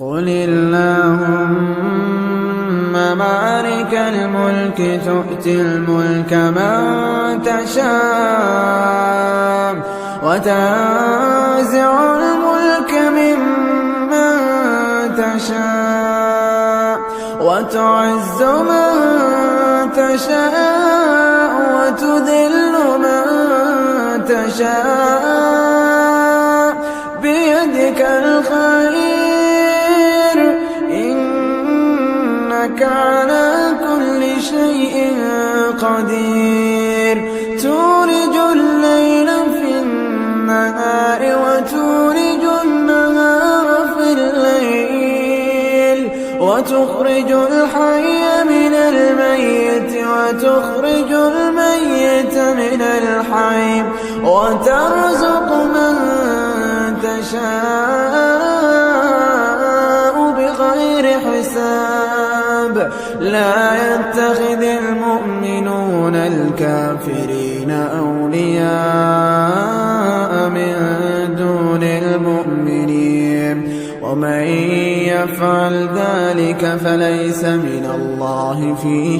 قل اللهم مالك الملك تؤتي الملك من تشاء وتنزع الملك ممن تشاء وتعز من تشاء وتذل من تشاء بيدك الخير إنك على كل شيء قدير تولج الليل في النهار وتولج النهار في الليل وتخرج الحي من الميت وتخرج الميت من الحي وترزق من تشاء بغير حساب لا يتخذ المؤمنون الكافرين أولياء من دون المؤمنين ومن يفعل ذلك فليس من الله في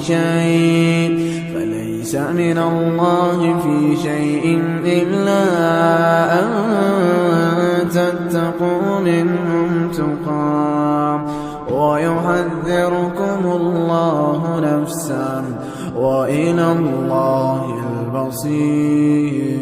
شيء إلا أن تتقوا منهم تقى ويحذركم الله نفسا وإلى الله المصير.